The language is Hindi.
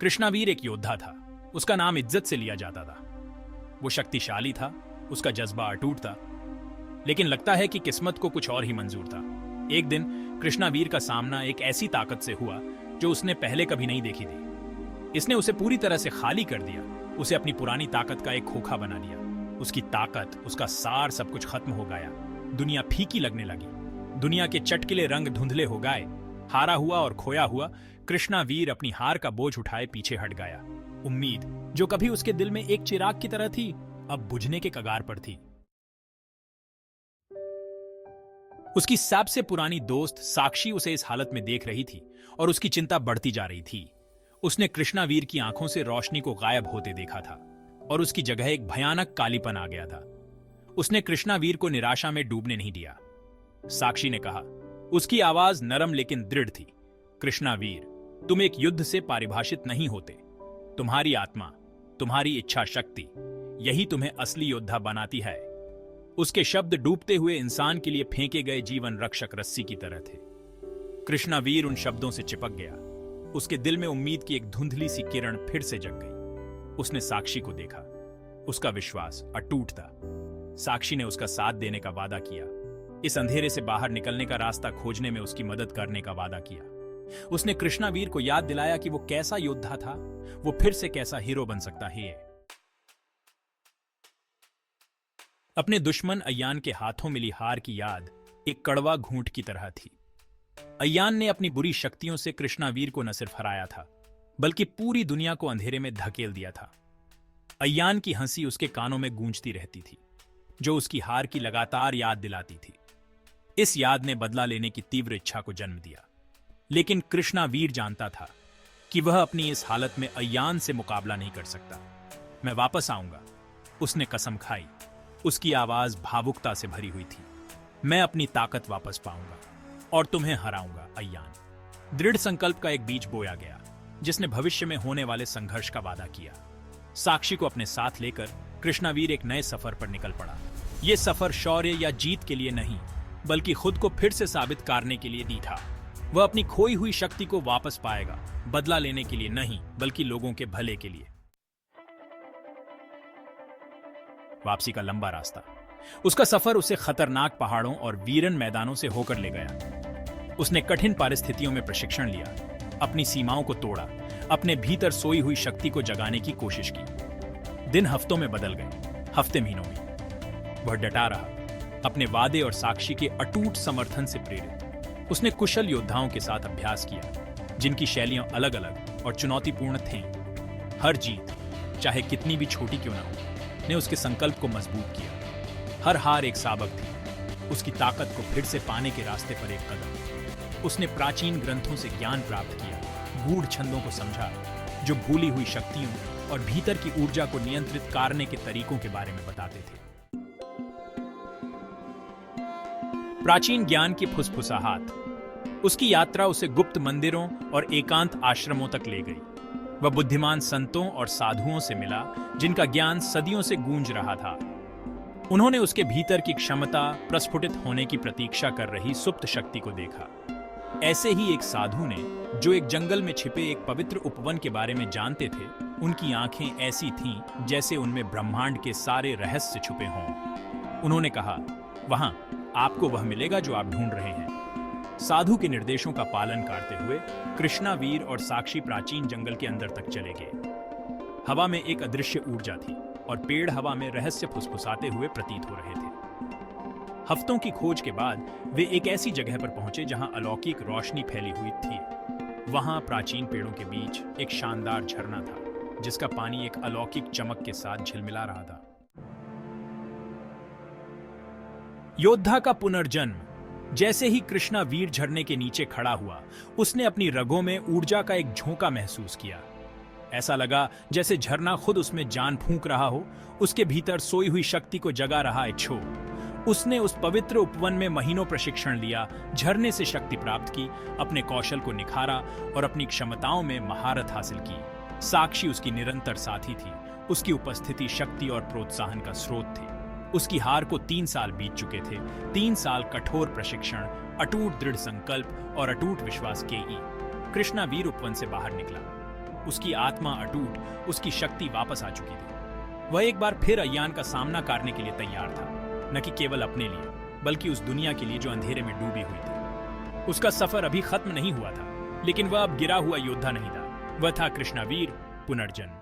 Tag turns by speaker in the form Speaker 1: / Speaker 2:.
Speaker 1: कृष्णावीर एक योद्धा था। उसका नाम इज्जत से लिया जाता था। वो शक्तिशाली था, उसका जज्बा अटूट था, लेकिन लगता है कि किस्मत को कुछ और ही मंजूर था। एक दिन कृष्णावीर का सामना एक ऐसी ताकत से हुआ जो उसने पहले कभी नहीं देखी थी। इसने उसे पूरी तरह से खाली कर दिया, उसे अपनी पुरानी ताकत का एक खोखा बना दिया। उसकी ताकत, उसका सार, सब कुछ खत्म हो गया। दुनिया फीकी लगने लगी, दुनिया के चटकिले रंग धुंधले हो गए। हारा हुआ और खोया हुआ कृष्णावीर अपनी हार का बोझ उठाए पीछे हट गया। उम्मीद, जो कभी उसके दिल में एक चिराग की तरह थी, अब बुझने के कगार पर थी। उसकी सबसे पुरानी दोस्त साक्षी उसे इस हालत में देख रही थी और उसकी चिंता बढ़ती जा रही थी। उसने कृष्णावीर की आंखों से रोशनी को गायब होते देखा था और उसकी जगह एक भयानक कालीपन आ गया था। उसने कृष्णावीर को निराशा में डूबने नहीं दिया। साक्षी ने कहा, उसकी आवाज नरम लेकिन दृढ़ थी, कृष्णावीर, तुम एक युद्ध से परिभाषित नहीं होते। तुम्हारी आत्मा, तुम्हारी इच्छा शक्ति, यही तुम्हें असली योद्धा बनाती है। उसके शब्द डूबते हुए इंसान के लिए फेंके गए जीवन रक्षक रस्सी की तरह थे। कृष्णावीर उन शब्दों से चिपक गया। उसके दिल में उम्मीद की एक धुंधली सी किरण फिर से जग गई। उसने साक्षी को देखा। उसका विश्वास अटूट था। साक्षी ने उसका साथ देने का वादा किया, इस अंधेरे से बाहर निकलने का रास्ता खोजने में उसकी मदद करने का वादा किया। उसने कृष्णावीर को याद दिलाया कि वो कैसा योद्धा था, वो फिर से कैसा हीरो बन सकता है। अपने दुश्मन अय्यान के हाथों मिली हार की याद एक कड़वा घूंट की तरह थी। अय्यान ने अपनी बुरी शक्तियों से कृष्णावीर को न सिर्फ हराया था, बल्कि पूरी दुनिया को अंधेरे में धकेल दिया था। अय्यान की हंसी उसके कानों में गूंजती रहती थी, जो उसकी हार की लगातार याद दिलाती थी। इस याद ने बदला लेने की तीव्र इच्छा को जन्म दिया, लेकिन कृष्णावीर जानता था कि वह अपनी इस हालत में अय्यान से मुकाबला नहीं कर सकता। मैं वापस आऊंगा, उसने कसम खाई। उसकी आवाज भावुकता से भरी हुई थी। मैं अपनी ताकत वापस पाऊंगा और तुम्हें हराऊंगा, अय्यान। दृढ़ संकल्प का एक बीज बोया गया, जिसने भविष्य में होने वाले संघर्ष का वादा किया। साक्षी को अपने साथ लेकर कृष्णावीर एक नए सफर पर निकल पड़ा। यह सफर शौर्य या जीत के लिए नहीं, बल्कि खुद को फिर से साबित करने के लिए दी था। वह अपनी खोई हुई शक्ति को वापस पाएगा, बदला लेने के लिए नहीं, बल्कि लोगों के भले के लिए। वापसी का लंबा रास्ता, उसका सफर उसे खतरनाक पहाड़ों और वीरन मैदानों से होकर ले गया। उसने कठिन परिस्थितियों में प्रशिक्षण लिया, अपनी सीमाओं को तोड़ा, अपने भीतर सोई हुई शक्ति को जगाने की कोशिश की। दिन हफ्तों में बदल गए, हफ्ते महीनों में। वह डटा रहा, अपने वादे और साक्षी के अटूट समर्थन से प्रेरित। उसने कुशल योद्धाओं के साथ अभ्यास किया, जिनकी शैलियां अलग अलग और चुनौतीपूर्ण थीं। हर जीत, चाहे कितनी भी छोटी क्यों ना हो, ने उसके संकल्प को मजबूत किया। हर हार एक सबक थी, उसकी ताकत को फिर से पाने के रास्ते पर एक कदम। उसने प्राचीन ग्रंथों से ज्ञान प्राप्त किया, गूढ़ छंदों को समझा, जो भूली हुई शक्तियों और भीतर की ऊर्जा को नियंत्रित करने के तरीकों के बारे में बताते थे। प्राचीन ज्ञान की फुसफुसाहट, उसकी यात्रा उसे गुप्त मंदिरों और एकांत आश्रमों तक ले गई। वह बुद्धिमान संतों और साधुओं से मिला, जिनका ज्ञान सदियों से गूंज रहा था। उन्होंने उसके भीतर की क्षमता, प्रस्फुटित होने की प्रतीक्षा कर रही सुप्त शक्ति को देखा। ऐसे ही एक साधु ने, जो एक जंगल में छिपे एक पवित्र उपवन के बारे में जानते थे, उनकी आंखें ऐसी थीं जैसे उनमें ब्रह्मांड के सारे रहस्य छुपे हों। उन्होंने कहा, वहां आपको वह मिलेगा जो आप ढूंढ रहे हैं। साधु के निर्देशों का पालन करते हुए कृष्णावीर और साक्षी प्राचीन जंगल के अंदर तक चले गए। हवा में एक अदृश्य ऊर्जा थी और पेड़ हवा में रहस्य फुसफुसाते हुए प्रतीत हो रहे थे। हफ्तों की खोज के बाद वे एक ऐसी जगह पर पहुंचे जहां अलौकिक रोशनी फैली हुई थी। वहां प्राचीन पेड़ों के बीच एक शानदार झरना था, जिसका पानी एक अलौकिक चमक के साथ झिलमिला रहा था। योद्धा का पुनर्जन्म। जैसे ही कृष्णावीर झरने के नीचे खड़ा हुआ, उसने अपनी रगों में ऊर्जा का एक झोंका महसूस किया। ऐसा लगा जैसे झरना खुद उसमें जान फूंक रहा हो, उसके भीतर सोई हुई शक्ति को जगा रहा है क्षोभ। उसने उस पवित्र उपवन में महीनों प्रशिक्षण लिया, झरने से शक्ति प्राप्त की, अपने कौशल को निखारा और अपनी क्षमताओं में महारत हासिल की। साक्षी उसकी निरंतर साथी थी, उसकी उपस्थिति शक्ति और प्रोत्साहन का स्रोत थी। उसकी हार को 3 साल बीत चुके थे। 3 साल कठोर प्रशिक्षण, अटूट दृढ़ संकल्प और अटूट विश्वास के ही कृष्णावीर उपवन से बाहर निकला। उसकी आत्मा अटूट, उसकी शक्ति वापस आ चुकी थी। वह एक बार फिर अय्यान का सामना करने के लिए तैयार था, न कि केवल अपने लिए, बल्कि उस दुनिया के लिए जो अंधेरे में डूबी हुई थी। उसका सफर अभी खत्म नहीं हुआ था, लेकिन वह अब गिरा हुआ योद्धा नहीं था, वह था कृष्णावीर पुनर्जन्म।